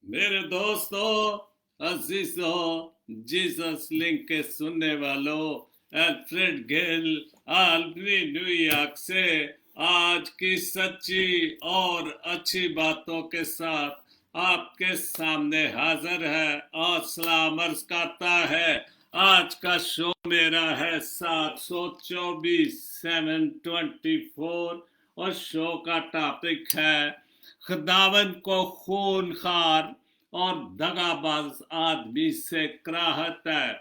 मेरे दोस्तों, अजीजों, Jesus link के सुनने वालों, एल्फ्रेड गिल आल्बनी न्यूयॉर्क से आज की सच्ची और अच्छी बातों के साथ आपके सामने हाजिर है और सलाम अर्ज करता है। आज का शो मेरा है 724 724 और शो का टॉपिक है खुदावंद को खूनखार और दगाबाज आदमी से कराहत है।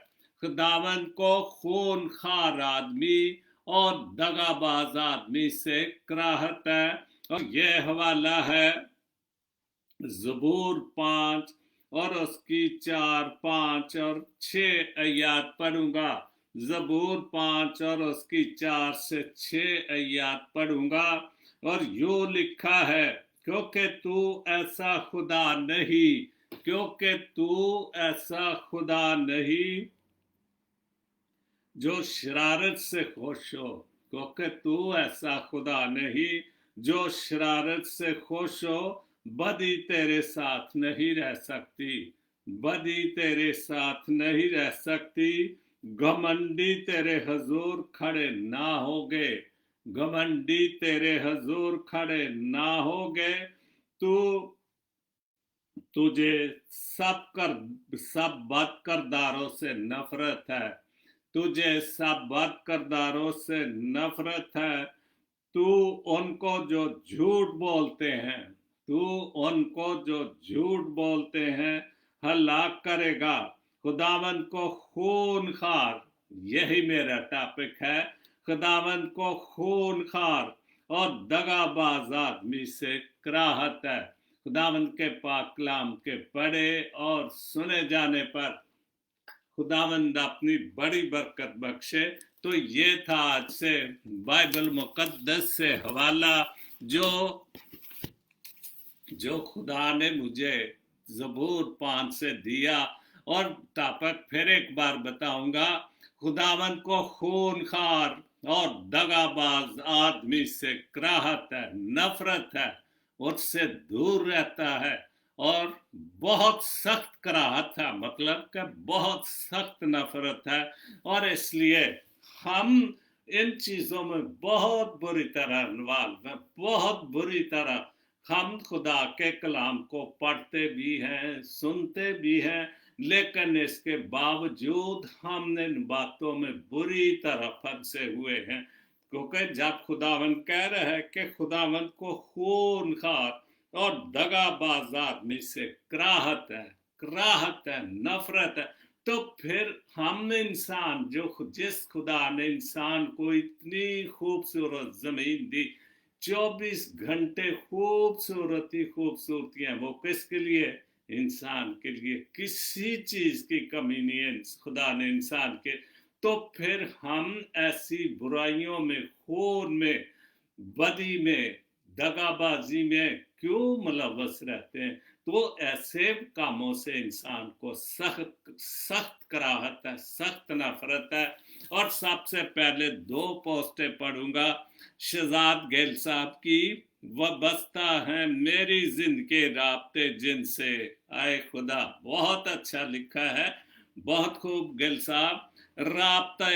खुदावंद को खूनखार आदमी और दगाबाज आदमी से कराहत है। और ये हवाला है ज़बूर 5 और उसकी 4, 5 और 6 आयत पढ़ूंगा। ज़बूर 5 और उसकी 4 से 6 आयत पढ़ूंगा और यूं लिखा है, क्योंकि तू ऐसा खुदा नहीं, क्योंकि तू ऐसा खुदा नहीं जो शरारत से खुश हो, क्योंकि तू ऐसा खुदा नहीं जो शरारत से खुश हो। बदी तेरे साथ नहीं रह सकती, बदी तेरे साथ नहीं रह सकती। घमंडी तेरे हजूर खड़े ना होगे, घमंडी तेरे हजूर खड़े ना होगे। तू तुझे सब बद करदारों से नफरत है, तुझे सब बद करदारों से नफरत है। तू उनको जो झूठ बोलते हैं, तू उनको जो झूठ बोलते हैं हलाक करेगा। खुदावंद को खूनखार, यही मेरा टॉपिक है, खुदावंद को खूनखार और दगाबाज आदमी से कराहत है। खुदावंद के पाक कलाम के पढ़े और सुने जाने पर खुदावंद अपनी बड़ी बरकत बख्शे। तो ये था आज से बाइबल मुकद्दस से हवाला जो खुदा ने मुझे ज़बूर 5 से दिया। और टॉपिक फिर एक बार बताऊंगा, खुदावंद को खूनखार और दगाबाज आदमी से कराहत है, नफरत है, उससे दूर रहता है। और बहुत सख्त कराहत है, मतलब कि बहुत सख्त नफरत है। और इसलिए हम इन चीज़ों में बहुत बुरी तरह इन्वॉल्व हैं, बहुत बुरी तरह। हम खुदा के कलाम को पढ़ते भी हैं, सुनते भी हैं, लेकिन इसके बावजूद हम इन बातों में बुरी तरह फंसे हुए हैं। क्योंकि जब खुदावंद कह रहा है कि खुदावंद को खूनखार और दगाबाज आदमी से कराहत है, नफरत है, तो फिर हम इंसान, जो जिस खुदा ने इंसान को इतनी खूबसूरत जमीन दी, 24 घंटे खूबसूरतियां, वो किसके लिए? इंसान के लिए। किसी चीज की कमी नहीं है खुदा ने इंसान के। तो फिर हम ऐसी बुराइयों में, खून में, बदी में, दगाबाजी में क्यों मुलव्वस रहते हैं? तो ऐसे कामों से इंसान को सख्त कराहत है, सख्त नफरत है। और सबसे पहले 2 पोस्टें पढ़ूंगा शहजाद गिल साहब की। बसता है मेरी जिंदगी राब्ते जिनसे, आए खुदा, बहुत अच्छा लिखा है, बहुत खूब गिल साहब। राब्ता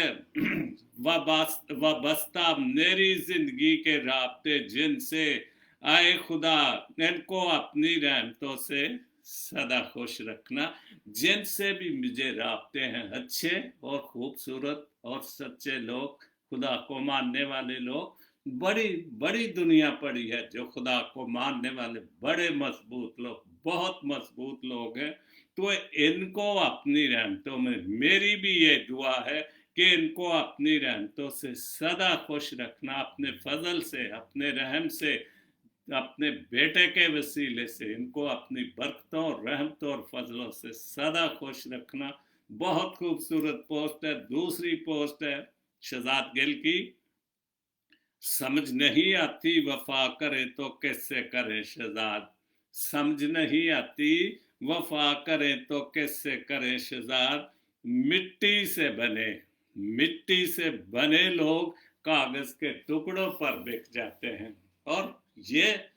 बसता मेरी जिंदगी के राब्ते जिनसे, आए खुदा इनको अपनी रहमतों से सदा खुश रखना। जिनसे भी मुझे राब्ते हैं, अच्छे और खूबसूरत और सच्चे लोग, खुदा को मानने वाले लोग। बड़ी बड़ी दुनिया पड़ी है जो खुदा को मानने वाले बड़े मजबूत लोग, बहुत मजबूत लोग हैं। तो इनको अपनी रहमतों में, मेरी भी ये दुआ है कि इनको अपनी रहमतों से सदा खुश रखना, अपने फजल से, अपने रहम से, अपने बेटे के वसीले से इनको अपनी बरकतों, रहमतों और फजलों से सदा खुश रखना। बहुत खूबसूरत पोस्ट है। दूसरी पोस्ट है शहजाद गिल की। समझ नहीं आती वफा करे तो कैसे करे शहजाद, समझ नहीं आती वफा करे तो कैसे करे शहजाद। मिट्टी से बने लोग कागज के टुकड़ों पर बिक जाते हैं। और ये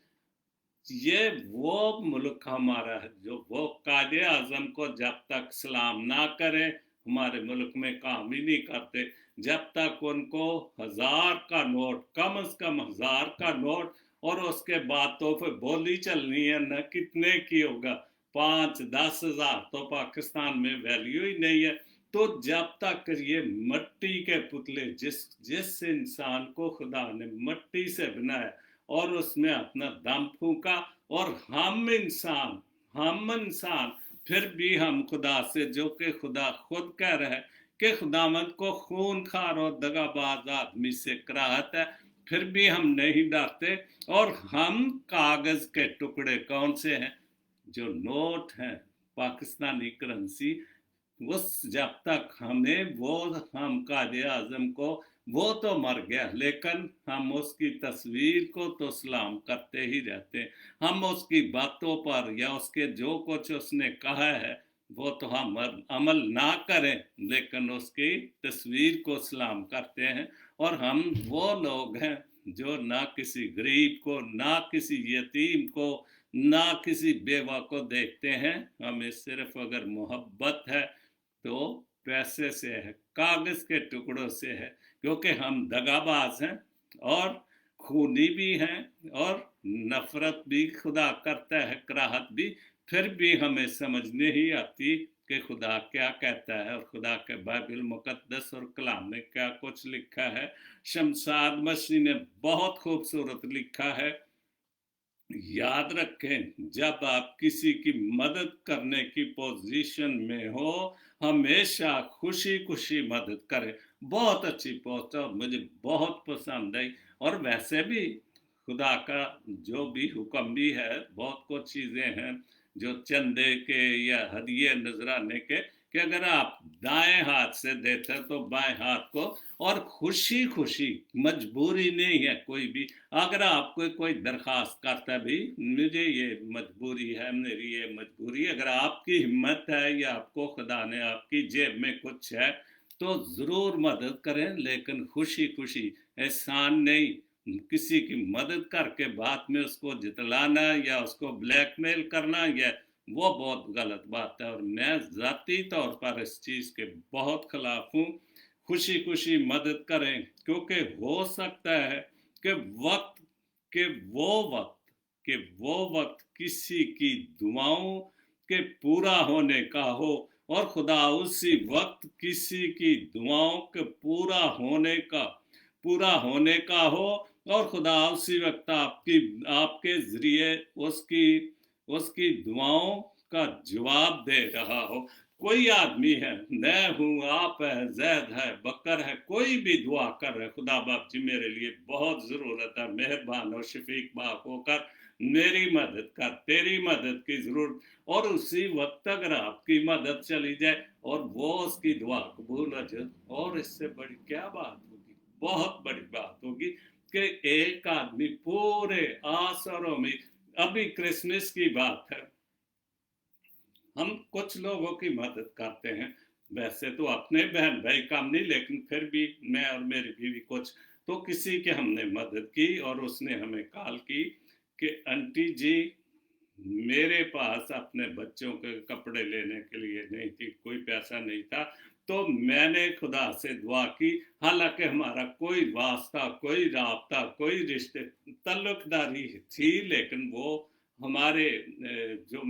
ये वो मुल्क हमारा है जो वो कायदे आजम को जब तक सलाम ना करे हमारे मुल्क में काम ही नहीं करते। जब तक उनको 1000 का नोट, कम से कम 1000 का नोट, और उसके बाद तो फिर बोली चलनी है न कितने की होगा, 5-10 हज़ार तो पाकिस्तान में वैल्यू ही नहीं है। तो जब तक ये मट्टी के पुतले, जिस जिस इंसान को खुदा ने मट्टी से बनाया और उसमें अपना दम फूका, और हम इंसान फिर भी हम खुदा से, जो कि खुदा खुद कह रहा है कि खुदावंद को खूनखार और दगाबाज आदमी से कराहत है, फिर भी हम नहीं डरते। और हम कागज के टुकड़े कौन से हैं? जो नोट हैं, पाकिस्तानी करेंसी। उस जब तक हमें वो, हम कायदे आजम को, वो तो मर गया, लेकिन हम उसकी तस्वीर को तो सलाम करते ही रहते हैं। हम उसकी बातों पर या उसके जो कुछ उसने कहा है वो तो हम अमल ना करें, लेकिन उसकी तस्वीर को सलाम करते हैं। और हम वो लोग हैं जो ना किसी गरीब को, ना किसी यतीम को, ना किसी बेवा को देखते हैं। हमें सिर्फ अगर मोहब्बत है तो पैसे से है, कागज के टुकड़ों से है, क्योंकि हम दगाबाज हैं और खूनी भी हैं, और नफरत भी खुदा करता है, कराहत भी। फिर भी हमें समझ नहीं आती कि खुदा क्या कहता है, और खुदा के बाइबल मुकद्दस और कलाम में क्या कुछ लिखा है। शमशाद मसीह ने बहुत खूबसूरत लिखा है, याद रखें जब आप किसी की मदद करने की पोजीशन में हो, हमेशा खुशी खुशी मदद करें। बहुत अच्छी पोस्ट और मुझे बहुत पसंद आई। और वैसे भी खुदा का जो भी हुक्म भी है, बहुत कुछ चीज़ें हैं जो चंदे के या हदिये नजराने के, कि अगर आप दाएं हाथ से देते तो बाएं हाथ को, और खुशी खुशी, मजबूरी नहीं है कोई भी। अगर आपको कोई दरखास्त करता भी, मुझे ये मजबूरी है, मेरी ये मजबूरी, अगर आपकी हिम्मत है या आपको खुदा ने आपकी जेब में कुछ है तो ज़रूर मदद करें, लेकिन खुशी खुशी, एहसान नहीं। किसी की मदद करके बाद में उसको जितलाना या उसको ब्लैकमेल करना, या वो बहुत गलत बात है, और मैं ज़ाती तौर पर इस चीज़ के बहुत खिलाफ हूँ। खुशी खुशी मदद करें, क्योंकि हो सकता है कि वक्त के वो वक्त कि वो वक्त किसी की दुआओं के पूरा होने का हो, और खुदा उसी वक्त किसी की दुआओं के पूरा होने का हो, और खुदा उसी वक्त आपके जरिए उसकी उसकी दुआओं का जवाब दे रहा हो। कोई आदमी है, मैं हूँ, आप है, जैद है, बकर है, कोई भी दुआ कर रहे, खुदा बाप जी मेरे लिए बहुत ज़रूरत है, मेहरबान और शफीक बाप होकर मेरी मदद कर, तेरी मदद की ज़रूरत। और उसी वक्त अगर आपकी मदद चली जाए और वो उसकी दुआ कबूल हो जाए, और इससे बड़ी क्या बात होगी? बहुत बड़ी बात होगी कि एक आदमी पूरे आसरों में, अभी क्रिसमस की बात है, हम कुछ लोगों की मदद करते हैं, वैसे तो अपने बहन भाई काम नहीं, लेकिन फिर भी मैं और मेरी बीवी कुछ, तो किसी की हमने मदद की, और उसने हमें कॉल की कि आंटी जी, मेरे पास अपने बच्चों के कपड़े लेने के लिए नहीं थी, कोई पैसा नहीं था, तो मैंने खुदा से दुआ की। हालांकि हमारा कोई वास्ता, कोई राबता, कोई रिश्ते, तल्लुकदारी थी, लेकिन वो हमारे जो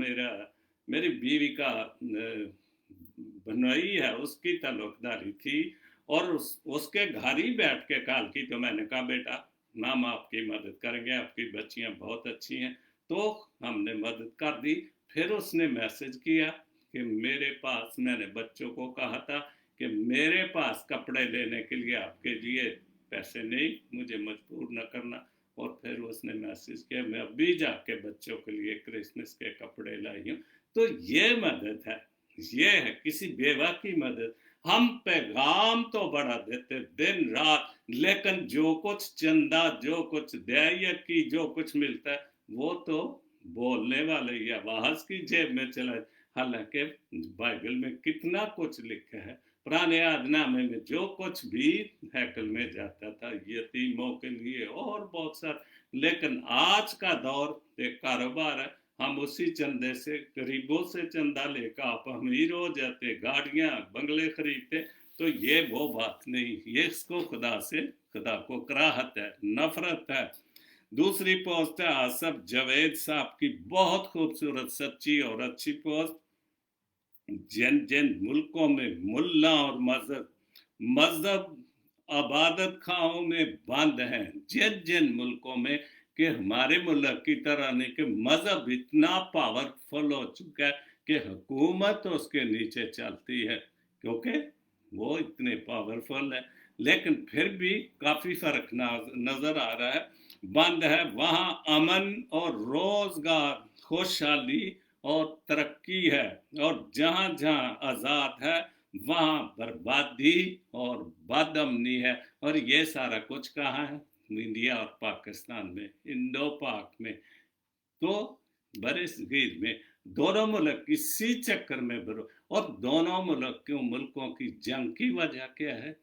मेरी बीवी का बनवाई है उसकी ताल्लुकदारी थी। और उसके घर ही बैठ के कॉल की, तो मैंने कहा बेटा हम आपकी मदद करेंगे, आपकी बच्चियां बहुत अच्छी हैं। तो हमने मदद कर दी। फिर उसने मैसेज किया कि मेरे पास, मैंने बच्चों को कहा था कि मेरे पास कपड़े लेने के लिए आपके लिए पैसे नहीं, मुझे मजबूर न करना। और फिर उसने मैसेज किया मैं अभी जाके बच्चों के लिए क्रिसमस के कपड़े लाई हूँ। तो ये मदद है, ये है किसी बेवा की मदद। हम पैगाम तो बड़ा देते दिन रात, लेकिन जो कुछ चंदा, जो कुछ दया की जो कुछ मिलता है, वो तो बोलने वाले या वाहज की जेब में चला। हालांकि बाइबल में कितना कुछ लिखा है, पुराने आदनामे में जो कुछ भी हैकल में जाता था यतीमों के लिए और बहुत सारा, लेकिन आज का दौर एक कारोबार है, हम उसी चंदे से, गरीबों से चंदा लेकर आप अमीर हो जाते, गाड़ियां बंगले खरीदते। तो ये वो बात नहीं, ये इसको खुदा से, खुदा को कराहत है, नफरत है। दूसरी पोस्ट है आसफ जावेद साहब की, बहुत खूबसूरत, सच्ची और अच्छी पोस्ट। जिन जिन मुल्कों में मुल्ला और मजहब आबादत खाओं में बंद हैं, जिन जिन मुल्कों में, कि हमारे मुल्क की तरह नहीं, कि मजहब इतना पावरफुल हो चुका है कि हुकूमत उसके नीचे चलती है, क्योंकि वो इतने पावरफुल है। लेकिन फिर भी काफ़ी फ़र्क नज़र आ रहा है। बंद है वहाँ अमन और रोज़गार, खुशहाली और तरक्की है, और जहाँ जहाँ आज़ाद है वहाँ बर्बादी और बदअमनी है। और ये सारा कुछ कहाँ है? इंडिया और पाकिस्तान में, इंडो पाक में। तो बड़े सगीर में दोनों मुल्क इसी चक्कर में भरो, और दोनों मुल्कों की जंग की वजह क्या है?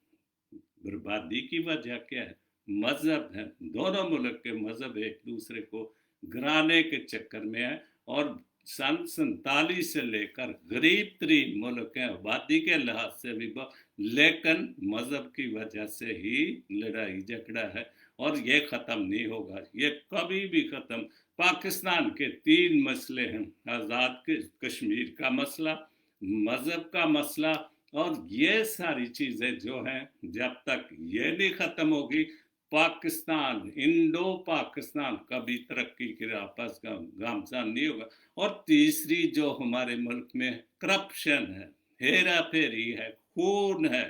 बर्बादी की वजह क्या है? मजहब है। दोनों मुल्क के मजहब एक दूसरे को गिराने के चक्कर में है, और सन 47 से लेकर गरीब तरीन मुल्क है आबादी के लिहाज से भी, लेकिन मजहब की वजह से ही लड़ाई झगड़ा है, और ये ख़त्म नहीं होगा, ये कभी भी ख़त्म। पाकिस्तान के 3 मसले हैं, आज़ाद कश्मीर का मसला, मजहब का मसला, और ये सारी चीज़ें जो हैं, जब तक ये नहीं ख़त्म होगी, पाकिस्तान, इंडो पाकिस्तान कभी तरक्की की राह पर गामज़न नहीं होगा। और तीसरी जो हमारे मुल्क में करप्शन है, हेरा फेरी है, खून है,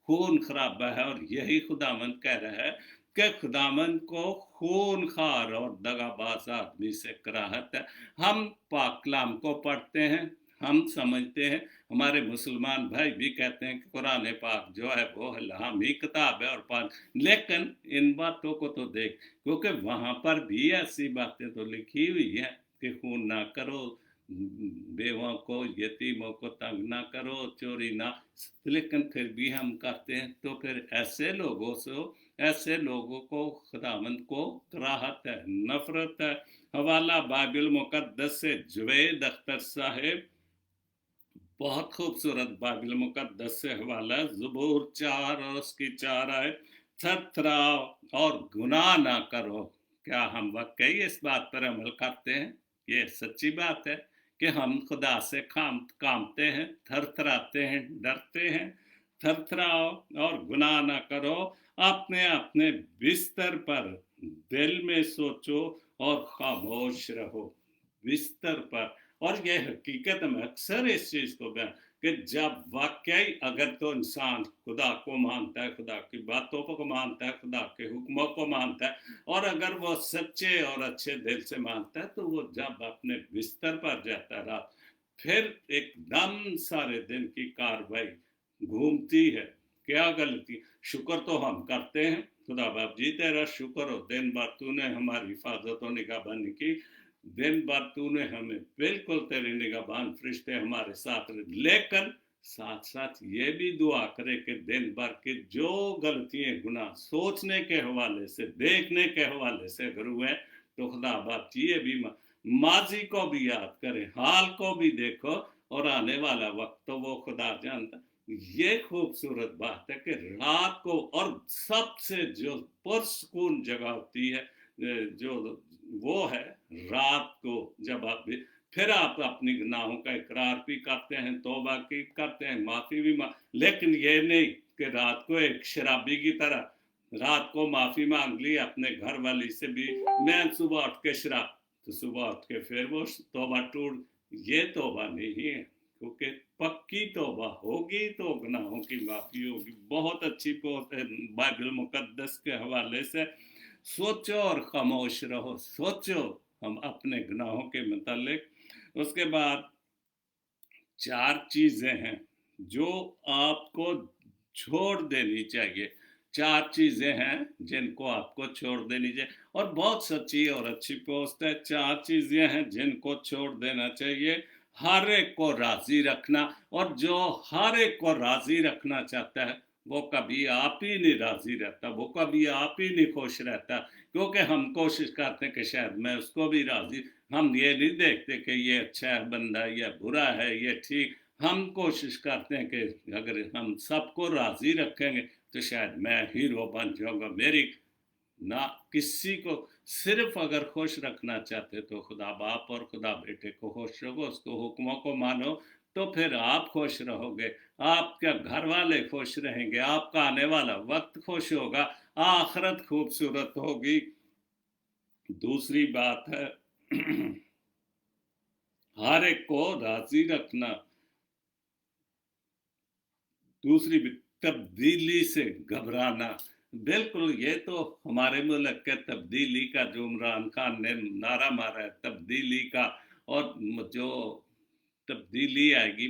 खून खराबा है, और यही खुदावंद कह रहा है कि खुदावंद को खूनखार और दगाबाज आदमी से कराहत है। हम पाक कलाम को पढ़ते हैं, हम समझते हैं, हमारे मुसलमान भाई भी कहते हैं कि कुरान पाक जो है वो इल्हामी किताब है और पाक, लेकिन इन बातों को तो देख, क्योंकि वहाँ पर भी ऐसी बातें तो लिखी हुई है कि खून ना करो, बेवों को, यतीमों को तंग ना करो, चोरी ना, लेकिन फिर भी हम करते हैं। तो फिर ऐसे लोगों को खुदावंद को कराहत है, नफरत है। हवाला बाइबल मुकद्दस से जुवेद अख्तर साहेब, बहुत खूबसूरत बाइबल मुकद्दस से हवाला, ज़बूर 4 और उसकी 4 आयत, थरथराओ और गुनाह ना करो। क्या हम वाकई इस बात पर अमल करते हैं? ये सच्ची बात है कि हम खुदा से कांपते हैं, थरथराते हैं, डरते हैं। थरथराओ और गुनाह ना करो, अपने अपने बिस्तर पर दिल में सोचो और खामोश रहो। बिस्तर पर, और यह हकीकत में अक्सर इस चीज़ को बयान, कि जब वाकई अगर तो इंसान खुदा को मानता है, खुदा की बातों को मानता है, खुदा के हुक्मों को मानता है, और अगर वो सच्चे और अच्छे दिल से मानता है, तो वो जब अपने बिस्तर पर जाता है रात, फिर एकदम सारे दिन की कार्रवाई घूमती है। क्या गलती, शुक्र तो हम करते हैं, खुदा बाप जी तेरा शुक्र हो, दिन भर तूने हमारी हिफाजत और निगहबानी की, दिन भर तूने हमें, बिल्कुल तेरे निगहबान फरिश्ते हमारे साथ रहे। लेकिन साथ साथ ये भी दुआ करे कि दिन भर के जो गलतियां गुनाह सोचने के हवाले से, देखने के हवाले से अगर हुए, तो खुदा बाप जी ये भी माजी को भी याद करे, हाल को भी देखो, और आने वाला वक्त तो वो खुदा जानता। ये खूबसूरत बात है कि रात को, और सबसे जो पुरसकून जगह होती है, जो वो है रात को, जब आप फिर आप अपनी गुनाहों का इकरार भी करते हैं, तौबा की करते हैं, माफ़ी भी लेकिन ये नहीं कि रात को एक शराबी की तरह रात को माफ़ी मांग ली अपने घर वाली से भी, मैं सुबह उठ के शराब, तो सुबह उठ के फिर वो तौबा टूट, ये तौबा नहीं है, क्योंकि पक्की तौबा होगी तो गुनाहों की माफ़ी होगी। बहुत अच्छी बाइबल मुकद्दस के हवाले से, सोचो और खामोश रहो, सोचो हम अपने गुनाहों के मुतालिक। उसके बाद 4 चीज़ें हैं जो आपको छोड़ देनी चाहिए। 4 चीज़ें हैं जिनको आपको छोड़ देनी चाहिए, और बहुत सच्ची और अच्छी पोस्ट है। 4 चीज़ें हैं जिनको छोड़ देना चाहिए। हर एक को राज़ी रखना, और जो हर एक को राज़ी रखना चाहता है वो कभी आप ही नहीं राजी रहता, वो कभी आप ही नहीं खुश रहता, क्योंकि हम कोशिश करते हैं कि शायद मैं उसको भी राजी, हम ये नहीं देखते कि ये अच्छा है बंदा, ये बुरा है, ये ठीक, हम कोशिश करते हैं कि अगर हम सबको राजी रखेंगे तो शायद मैं हीरो बन जाऊंगा। मेरी ना किसी को, सिर्फ अगर खुश रखना चाहते तो खुदा बाप और खुदा बेटे को खुश रखो, उसको हुक्मों को मानो, तो फिर आप खुश रहोगे, आपके घर वाले खुश रहेंगे, आपका आने वाला वक्त खुश होगा, आखिरत खूबसूरत होगी। दूसरी बात है हर एक को राजी रखना। दूसरी तब्दीली से घबराना, बिल्कुल ये तो हमारे मुल्क के तब्दीली का जो इमरान खान ने नारा मारा है तब्दीली का, और जो तब्दीली आएगी,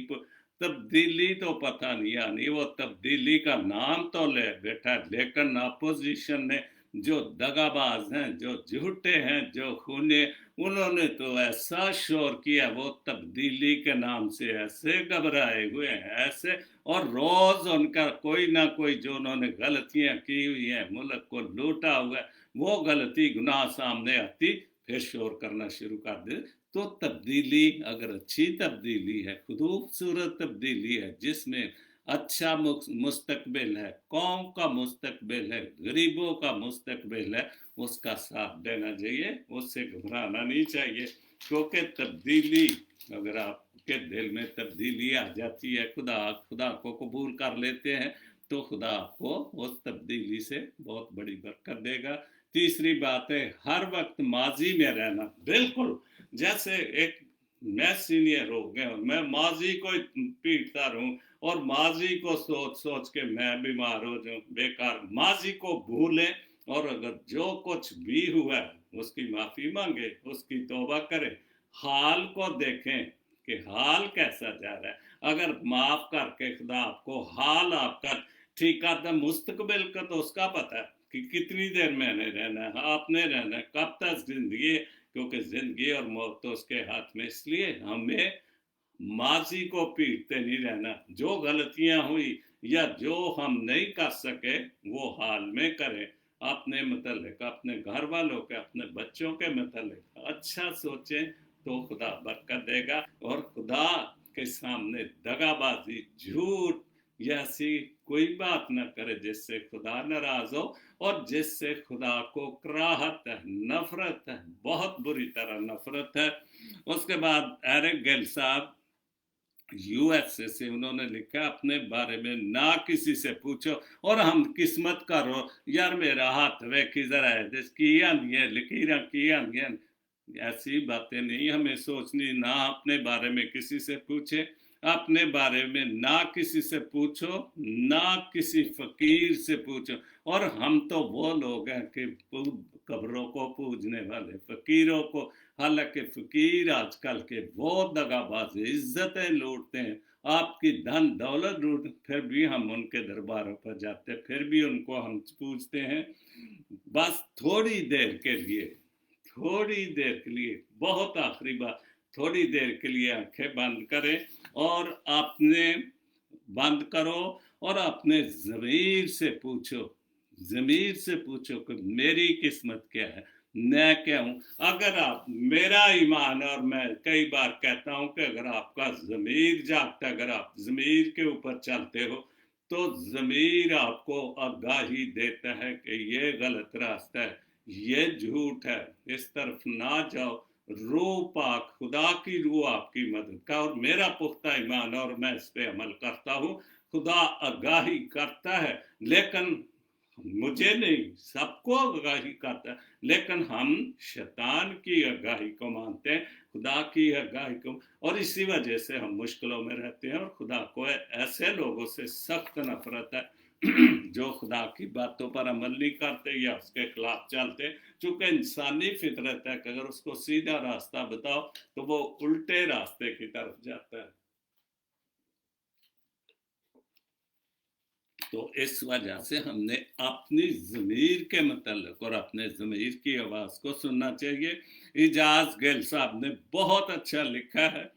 तब्दीली तो पता नहीं आनी, वो तब्दीली का नाम तो ले बैठा, लेकिन अपोजिशन ने जो दगाबाज हैं, जो झूठे हैं, जो खूने, उन्होंने तो ऐसा शोर किया, वो तब्दीली के नाम से ऐसे घबराए हुए हैं, ऐसे, और रोज उनका कोई ना कोई जो उन्होंने गलतियां की हुई हैं, मुल्क को लूटा हुआ है, वो गलती गुनाह सामने आती, फिर शोर करना शुरू कर दे। तो तब्दीली अगर अच्छी तब्दीली है, खूबसूरत तब्दीली है, जिसमें अच्छा मुस्तकबिल है, कौम का मुस्तकबिल है, गरीबों का मुस्तकबिल है, उसका साथ देना चाहिए, उससे घबराना नहीं चाहिए। क्योंकि तब्दीली, अगर आपके दिल में तब्दीली आ जाती है, खुदा को कबूल कर लेते हैं, तो खुदा आपको उस तब्दीली से बहुत बड़ी बरकत देगा। तीसरी बात है हर वक्त माजी में रहना। बिल्कुल, जैसे एक मैं सीनियर हो गया हूँ, मैं माजी को पीटता रहूं और माजी को सोच सोच के मैं बीमार हो जाऊं, बेकार। माजी को भूलें, और अगर जो कुछ भी हुआ है उसकी माफी मांगे, उसकी तौबा करें, हाल को देखें कि हाल कैसा जा रहा है। अगर माफ करके खुदा आपको हाल आपका ठीक कर दे, मुस्तकबिल का तो उसका पता है कि कितनी देर मैंने रहना है, आपने रहना है, कब तक जिंदगी है, क्योंकि जिंदगी और मौत तो उसके हाथ में। इसलिए हमें माजी को पीटते नहीं रहना, जो गलतियां हुई या जो हम नहीं कर सके वो हाल में करें, अपने मतलब अपने घर वालों के, अपने बच्चों के मतलब अच्छा सोचें, तो खुदा बरकत देगा। और खुदा के सामने दगाबाजी, झूठ, ऐसी कोई बात न करे जिससे खुदा नाराज हो, और जिससे खुदा को कराहत है, नफरत है, बहुत बुरी तरह नफरत है। उसके बाद एरिक गेल साहब यूएसए से, उन्होंने लिखा अपने बारे में ना किसी से पूछो, और हम किस्मत करो यार मेरा हाथ वे किधर है, किया नहीं है, लकीर किया नहीं है, ऐसी बातें नहीं हमें सोचनी। ना अपने बारे में किसी से पूछे, अपने बारे में ना किसी से पूछो, ना किसी फकीर से पूछो। और हम तो वो लोग हैं कि कब्रों को पूजने वाले, फकीरों को, हालांकि फकीर आजकल के वो दगाबाज, इज्जतें लूटते हैं, आपकी धन दौलत लूट, फिर भी हम उनके दरबारों पर जाते, फिर भी उनको हम पूछते हैं। बस थोड़ी देर के लिए, थोड़ी देर के लिए, बहुत आखिरी बात, थोड़ी देर के लिए आंखें बंद करें, और अपने बंद करो और अपने ज़मीर से पूछो, ज़मीर से पूछो कि मेरी किस्मत क्या है, मैं क्या हूं। अगर आप, मेरा ईमान, और मैं कई बार कहता हूं कि अगर आपका ज़मीर जागता, अगर आप ज़मीर के ऊपर चलते हो, तो ज़मीर आपको आगाही देता है कि ये गलत रास्ता है, ये झूठ है, इस तरफ ना जाओ। रूह पाक, खुदा की रूह आपकी मदद का, और मेरा पुख्ता ईमान, और मैं इस पे अमल करता हूँ, खुदा आगाही करता है, लेकिन मुझे नहीं, सबको आगाही करता है, लेकिन हम शैतान की आगाही को मानते हैं, खुदा की आगाही को, और इसी वजह से हम मुश्किलों में रहते हैं। और खुदा को ऐसे लोगों से सख्त नफरत है जो खुदा की बातों पर अमल नहीं करते या उसके खिलाफ चलते। चूंकि इंसानी फितरत है कि अगर उसको सीधा रास्ता बताओ तो वो उल्टे रास्ते की तरफ जाता है। तो इस वजह से हमने अपनी ज़मीर के मतलब और अपने ज़मीर की आवाज़ को सुनना चाहिए। इजाज गिल साहब ने बहुत अच्छा लिखा है,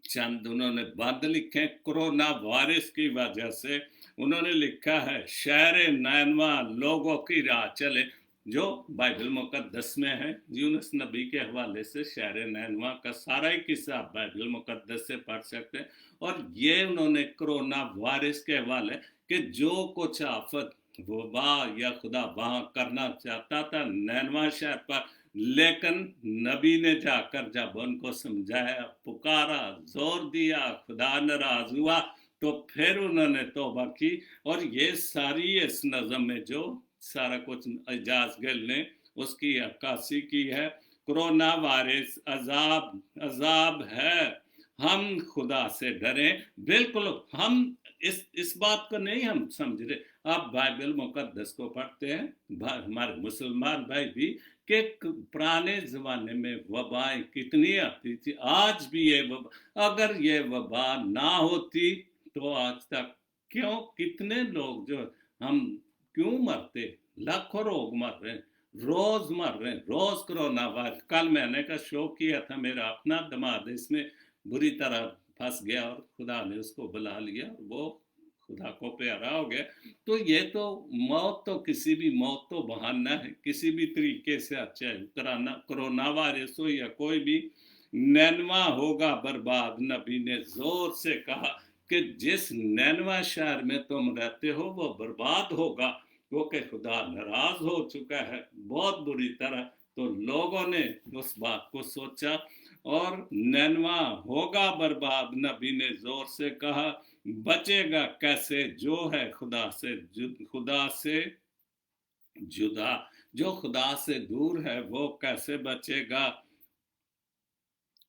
चंद उन्होंने बंद लिखे कोरोना वायरस की वजह से। उन्होंने लिखा है शहर नैनवा लोगों की राह चले, जो बाइबल मुकद्दस में है। यूनुस नबी के हवाले से शहर नैनवा का सारा ही किस्सा बाइबल मुकद्दस से पढ़ सकते हैं। और ये उन्होंने कोरोना वायरस के हवाले कि जो कुछ आफत वबा या खुदा वहां करना चाहता था नैनवा शहर पर, लेकिन नबी ने जाकर जब उनको समझाया, पुकारा, जोर दिया, खुदा नाराज हुआ, तो फिर उन्होंने तौबा की। और ये सारी इस नज़म में जो सारा कुछ एजाज गिल ने उसकी अक्कासी की है। कोरोना वायरस अजाब अजाब है, हम खुदा से डरें। बिल्कुल हम इस बात को नहीं हम समझ रहे। आप बाइबल मुकद्दस को पढ़ते हैं, हमारे मुसलमान भाई भी, कि पुराने ज़माने में वबाएं कितनी आती थी। आज भी ये वबा, अगर ये वबा ना होती तो आज तक क्यों कितने लोग जो हम क्यों मरते, लाखों लोग मर रहे हैं, रोज मर रहे हैं, रोज कोरोना वायरस। कल मैंने का शो किया था, मेरा अपना दमाद इसमें बुरी तरह फंस गया और खुदा ने उसको बुला लिया, वो खुदा को प्यारा हो गया। तो ये तो मौत, तो किसी भी मौत तो बहाना है किसी भी तरीके से, अच्छा कराना कोरोना वायरस हो या कोई भी। नैनवा होगा बर्बाद, नबी ने जोर से कहा कि जिस नैनवा शहर में तुम रहते हो वो बर्बाद होगा, वो कि खुदा नाराज हो चुका है बहुत बुरी तरह। तो लोगों ने उस बात को सोचा और नैनवा होगा बर्बाद, नबी ने जोर से कहा। बचेगा कैसे जो है खुदा से खुदा से जुदा, जो खुदा से दूर है वो कैसे बचेगा।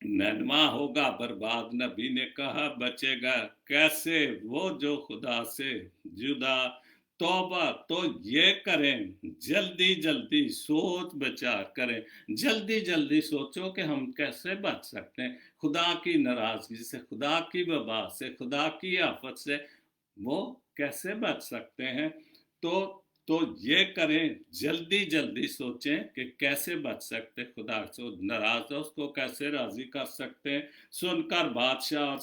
नैनवा होगा बर्बाद, नबी ने कहा बचेगा कैसे वो जो खुदा से जुदा। तौबा तो ये करें, जल्दी जल्दी सोच विचार करें, जल्दी जल्दी सोचो कि हम कैसे बच सकते हैं खुदा की नाराजगी से, खुदा की वबा से, खुदा की आफत से, वो कैसे बच सकते हैं। तो ये करें, जल्दी जल्दी सोचें कि कैसे बच सकते, खुदा से नाराज है उसको कैसे राजी कर सकते हैं। सुनकर बादशाह और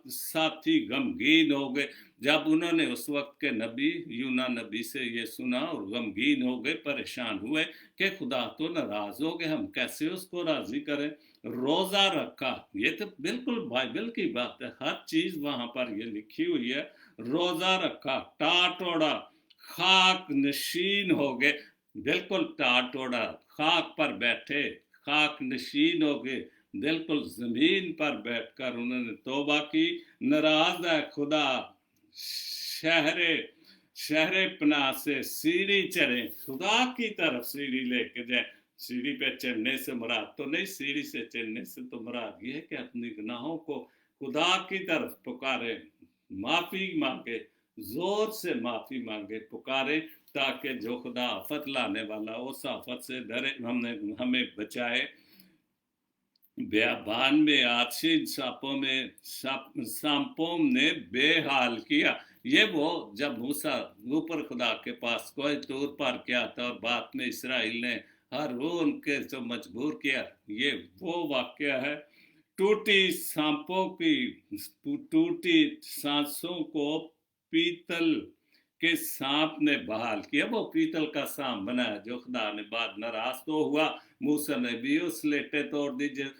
साथी गमगीन हो गए। जब उन्होंने उस वक्त के नबी यूना नबी से ये सुना और गमगीन हो गए, परेशान हुए कि खुदा तो नाराज हो गए, हम कैसे उसको राजी करें। रोजा रखा, ये तो बिल्कुल बाइबल की बात है, हर चीज वहां पर ये लिखी हुई है। रोजा रखा, टाटोड़ा, खाक नशीन हो गए, बिल्कुल टाटोड़ा, खाक पर बैठे, खाक नशीन हो गए, बिल्कुल जमीन पर बैठकर उन्होंने तौबा की। नाराज है खुदा, शहरे शहरे पनाह से सीढ़ी चढ़े, खुदा की तरफ सीढ़ी लेके जाए। सीढ़ी पे चढ़ने से मुराद तो नहीं, सीढ़ी से चढ़ने से तो मुराद ये है कि अपने गुनाहों को खुदा की तरफ पुकारे, माफी मांगे, जोर से माफी मांगे, पुकारे, ताकि जो खुदा आफत लाने वाला उस आफत से डरे, हमें बचाए। बेबान में आछी सांपों ने बेहाल किया। ये वो जब मूसा ऊपर खुदा के पास कोई तौर पर किया था और बाद में इसराइल ने हारून के जो मजबूर किया, ये वो वाक्य है। टूटी सांपों की, टूटी सांसों को पीतल के सांप ने बहाल किया। वो पीतल का सांप बनाया जो खुदा ने बाद नाराज तो हुआ, मूसा ने भी उस लेटे तोड़ दीजिए।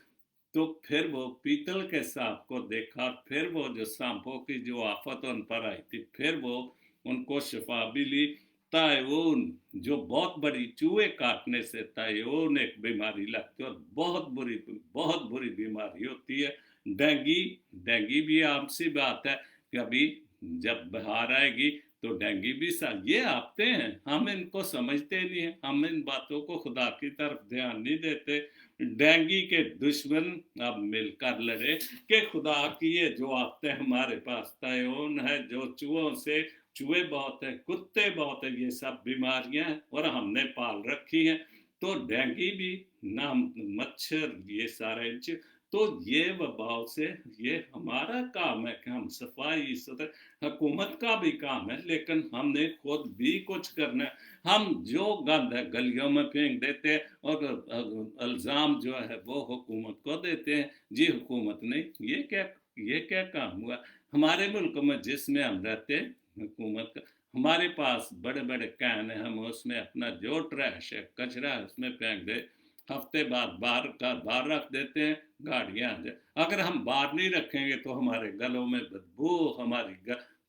तो फिर वो पीतल के सांप को देखा, फिर वो जो सांपों की जो आफत उन पर आई थी, फिर वो उनको शिफा भी ली। तायून, जो बहुत बड़ी चूहे काटने से तायून एक बीमारी लगती है और बहुत बुरी बीमारी होती है। डेंगी भी आम सी बात है कि अभी जब बहार आएगी तो डेंगी भी ये आते हैं, हम इनको समझते नहीं है, हम इन बातों को खुदा की तरफ ध्यान नहीं देते। डेंगी के दुश्मन अब मिलकर लड़े कि खुदा की ये जो आते हैं हमारे पास, तायून है जो चूहों से, चूहे बहुत है, कुत्ते बहुत है, ये सब बीमारियां हैं और हमने पाल रखी हैं। तो डेंगी भी ना, मच्छर, ये सारे तो ये वबाव से, ये हमारा काम है कि हम सफाई सुथरा, हुकूमत का भी काम है, लेकिन हमने खुद भी कुछ करना है। हम जो गंद है गलियों में फेंक देते हैं और इल्ज़ाम जो है वो हुकूमत को देते हैं। जी हुकूमत नहीं, ये क्या ये क्या काम हुआ? हमारे मुल्क में जिसमें हम रहते, हुकूमत का, हमारे पास बड़े बड़े कैन है, हम उसमें अपना जो ट्रैश है, कचरा है, उसमें फेंक दे, हफ्ते बाद बाहर का बाहर रख देते हैं, गाड़ियां आ जाए। अगर हम बाहर नहीं रखेंगे तो हमारे गलों में बदबू,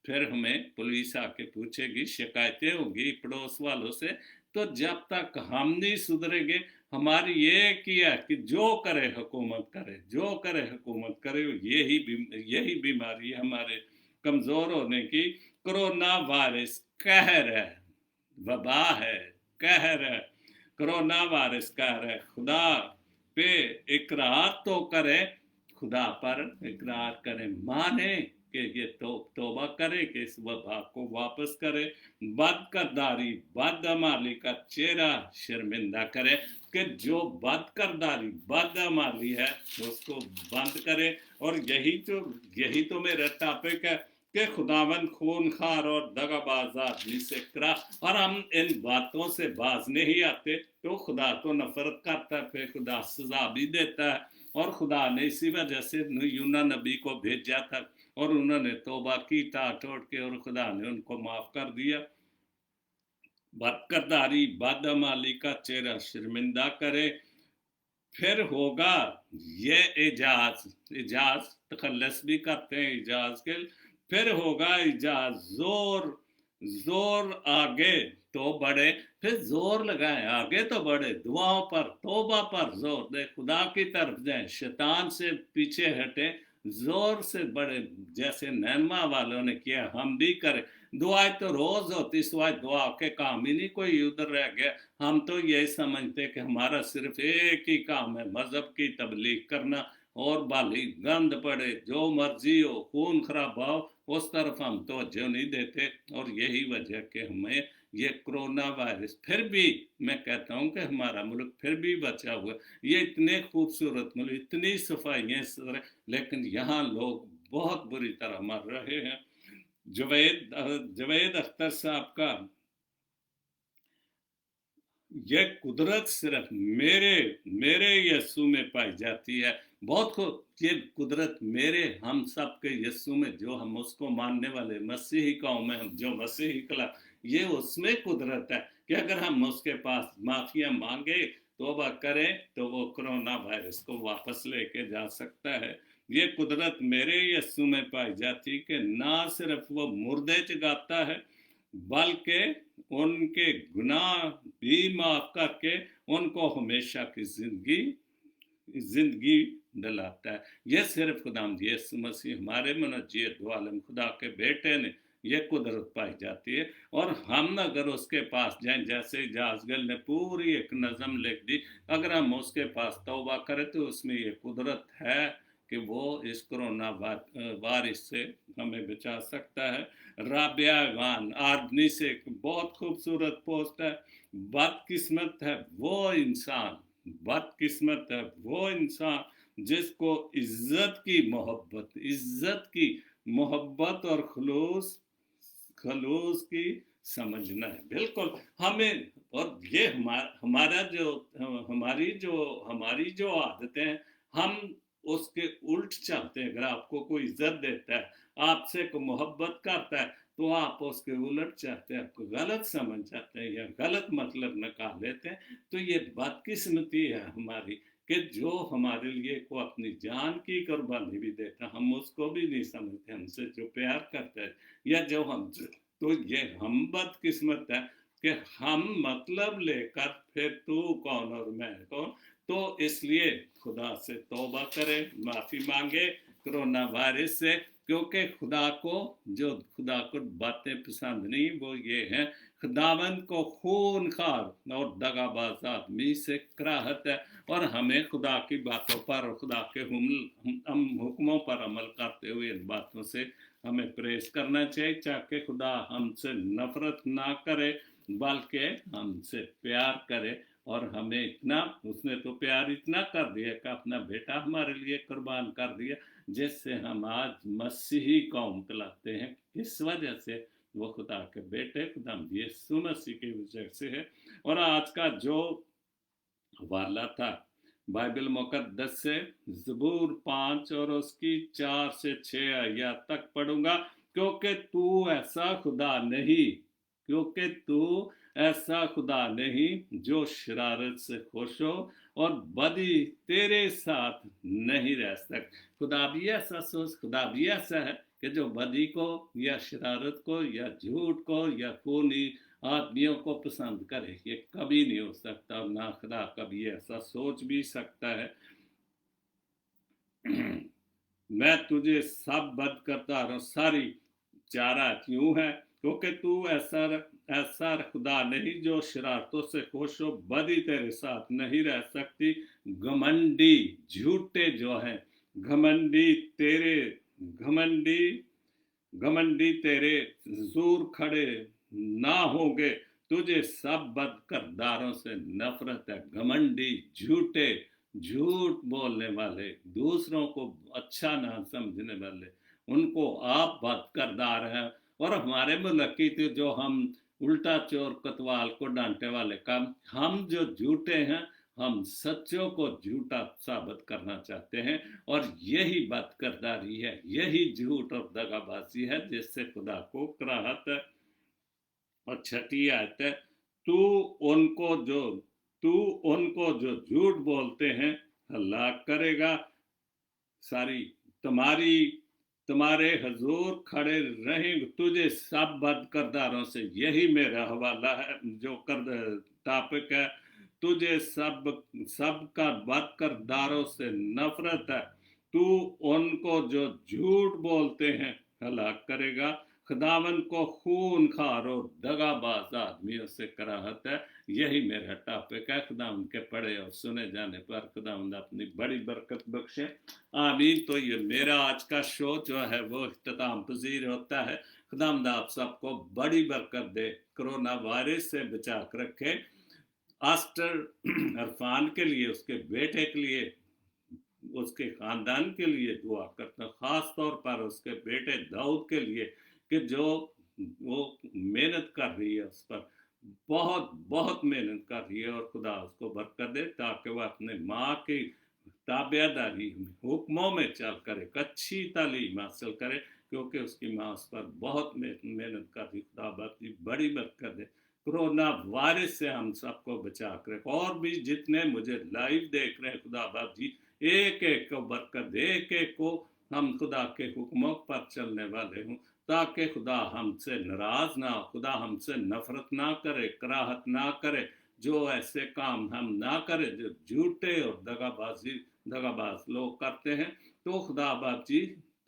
फिर हमें पुलिस आके पूछेगी, शिकायतें होगी पड़ोस वालों से। तो जब तक हम नहीं सुधरेंगे, हमारी ये किया कि जो करे हुकूमत करे, जो करे हुकूमत करे, यही बीमारी है हमारे कमज़ोर होने की। कोरोना वायरस कहर है, वबा है, कहर है। कोरोना वायरस कहर है। खुदा पे इकरार तो करे, खुदा पर इकरार करे, माने कि ये तौबा करे कि इस वबा को वापस करे, बदकरदारी बदअमाली का चेहरा शर्मिंदा करे, कि जो बदकरदारी बदअमाली है उसको बंद करे। और यही तो मेरा टॉपिक है कि खुदावंद खूनखार और दगाबाज आदमी से करा, और हम इन बातों से बाज नहीं आते तो खुदा तो नफरत करता है, फिर खुदा सजा भी देता है। और खुदा ने इसी वजह से यूना नबी को भेजा था, और उन्होंने तौबा की टाट के, और खुदा ने उनको माफ कर दिया। बदकरदारी बदअमाली का चेहरा शर्मिंदा करे, फिर होगा ये इजाज तखल्लस भी करते हैं इजाज के, फिर होगा इजाज जोर आगे तो बढ़े, फिर जोर लगाए आगे तो बढ़े, दुआओं पर तौबा पर जोर दे, खुदा की तरफ जाए, शैतान से पीछे हटे, जोर से बढ़े, जैसे नैनमा वालों ने किया हम भी करें। दुआएं तो रोज होती, सिवाय दुआ के काम ही नहीं कोई उधर रह गया। हम तो यही समझते कि हमारा सिर्फ एक ही काम है, मजहब की तबलीग करना, और बाली गंद पड़े, जो मर्जी हो, खून खराबा हो, उस तरफ हम तवज्जो नहीं देते। और यही वजह कि हमें ये कोरोना वायरस, फिर भी मैं कहता हूँ कि हमारा मुल्क फिर भी बचा हुआ। ये इतने खूबसूरत मुल्क, इतनी सफाइयाँ, लेकिन यहाँ लोग बहुत बुरी तरह मर रहे हैं। जवेद अख्तर साहब का ये कुदरत सिर्फ मेरे यस्सु में पाई जाती है। बहुत खूब, ये कुदरत मेरे हम सब के यस्सु में, जो हम उसको मानने वाले मसीही कौम में, हम जो मसीही कला, ये उसमें कुदरत है कि अगर हम उसके पास माफिया मांगे, तौबा करें, तो वो कोरोना वायरस को वापस लेके जा सकता है। ये कुदरत मेरे यस्सु में पाई जाती कि ना सिर्फ वो मुर्दे जगाता है, बल्कि उनके गुनाह भी माफ करके उनको हमेशा की जिंदगी दिलाता है। ये सिर्फ खुदावंद यीशु मसीह, हमारे मुनज्जी दो आलम खुदा के बेटे ने ये कुदरत पाई जाती है। और हम अगर उसके पास जाएं, जैसे जाजगल ने पूरी एक नज़म लिख दी, अगर हम उसके पास तौबा करें तो उसमें ये कुदरत है कि वो इस कोरोना वायरस से हमें बचा सकता है। राबिया खान आर्मी से एक बहुत खूबसूरत पोस्ट है, बदकिस्मत है वो इंसान जिसको इज्जत की मोहब्बत और खलूस की समझना है। बिल्कुल हमें, और ये हमारी जो आदतें हैं, हम उसके उल्ट चलते हैं। अगर आपको कोई इज्जत देता है, आपसे को मोहब्बत करता है, तो आप उसके उलट चाहते हैं, आपको गलत समझ जाते हैं या गलत मतलब निकाल लेते हैं। तो ये बदकिस्मती है हमारी कि जो हमारे लिए को अपनी जान की कुर्बानी भी देता, हम उसको भी नहीं समझते, हमसे जो प्यार करता है या जो हम, तो ये हम बदकिस्मत है कि हम मतलब लेकर फिर तू कौन और मैं कौन। तो इसलिए खुदा से तौबा करें, माफ़ी मांगे कोरोना वायरस से, क्योंकि खुदा को बातें पसंद नहीं, वो ये हैं, खुदावंद को खूनखार और दगाबाज आदमी से कराहत है। और हमें खुदा की बातों पर और खुदा के हुक्मों पर अमल करते हुए इन बातों से हमें प्रेस करना चाहिए, ताकि खुदा हमसे नफरत ना करे बल्कि हमसे प्यार करे। और हमें इतना, उसने तो प्यार इतना कर दिया कि अपना बेटा हमारे लिए कुर्बान कर दिया, जिससे हम आज मसीही कौम कहलाते हैं। इस वजह से वो खुदा के बेटे खुदा यीशु मसीह की वजह से है। और आज का जो हवाला था बाइबल मुकद्दस से ज़बूर 5 और उसकी 4 से 6 आयत तक पढ़ूंगा। क्योंकि तू ऐसा खुदा नहीं, क्योंकि तू ऐसा खुदा नहीं जो शरारत से खुश हो और बदी तेरे साथ नहीं रह सकती। खुदा भी ऐसा सोच, खुदा भी ऐसा है कि जो बदी को या शरारत को या झूठ को या खूनी आदमियों को पसंद करे, ये कभी नहीं हो सकता। और ना खुदा कभी ऐसा सोच भी सकता है। मैं तुझे सब बद करता हूँ, सारी चारा क्यों है? क्योंकि तू ऐसा ऐसा खुदा नहीं जो शरारतों से खुश हो, बदी तेरे साथ नहीं रह सकती। घमंडी झूठे जो हैं, घमंडी तेरे घमंडी घमंडी तेरे जोर खड़े ना होंगे। तुझे सब बद करदारों से नफरत है। घमंडी झूठे, झूठ बोलने वाले, दूसरों को अच्छा ना समझने वाले, उनको आप बद करदार हैं। और हमारे मुल्क की तो जो हम उल्टा चोर कतवाल को डांटे वाले काम, हम जो झूठे हैं, हम सच्चों को झूठा साबित करना चाहते हैं। और यही बदकरदारी है, यही झूठ और दगाबाजी है जिससे खुदा को कराहत है। और छठी आयत है, तू उनको जो झूठ बोलते हैं हलाक करेगा। सारी तुम्हारे हजूर खड़े रहेंगे तुझे सब बद करदारों से। यही मेरा हवाला है, जो कर टॉपिक है। तुझे सब का बद करदारों से नफरत है। तू उनको जो झूठ बोलते हैं हलाक करेगा। खुदावन को खून खार और दगाबाज आदमियों से कराहत है। यही मेरा टॉपिक है। खुदावन के पढ़े और सुने जाने पर खुदावन अपनी बड़ी बरकत बख्शे। आमीन। तो ये मेरा आज का शो जो है वो इख्तिताम पजीर होता है। खुदावंद आप सबको बड़ी बरकत दे, कोरोना वायरस से बचा कर रखे। आस्टर अरफान के लिए, उसके बेटे के लिए, उसके खानदान के लिए दुआ करता हूँ, खास तौर पर उसके बेटे दाऊद के लिए कि जो वो मेहनत कर रही है, उस पर बहुत बहुत मेहनत कर रही है। और खुदा उसको बरकत दे ताकि वह अपने माँ की ताबेदारी हुक्मों में चल कर एक अच्छी तालीम हासिल करे, क्योंकि उसकी माँ उस पर बहुत मेहनत कर रही। खुदा बाकी बड़ी बरकत दे। कोरोना वायरस से हम सबको बचा कर। और भी जितने मुझे लाइव देख रहे हैं, खुदा बाप जी एक एक को बरकत दे, एक एक को हम खुदा के हुक्मों पर चलने वाले हूँ, ताकि खुदा हमसे नाराज ना हो, खुदा हमसे नफरत ना करे, कराहत ना करे। जो ऐसे काम हम ना करें जो झूठे और दगाबाज लोग करते हैं। तो खुदा बाप जी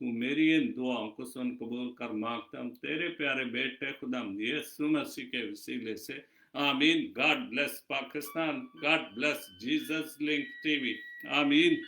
तू मेरी इन दुआओं को सुन कबूल कर मांगता हूँ तेरे प्यारे बेटे खुदा यीशु मसीह के वसीले से। आमीन। God bless Pakistan, God bless Jesus link TV. आमीन।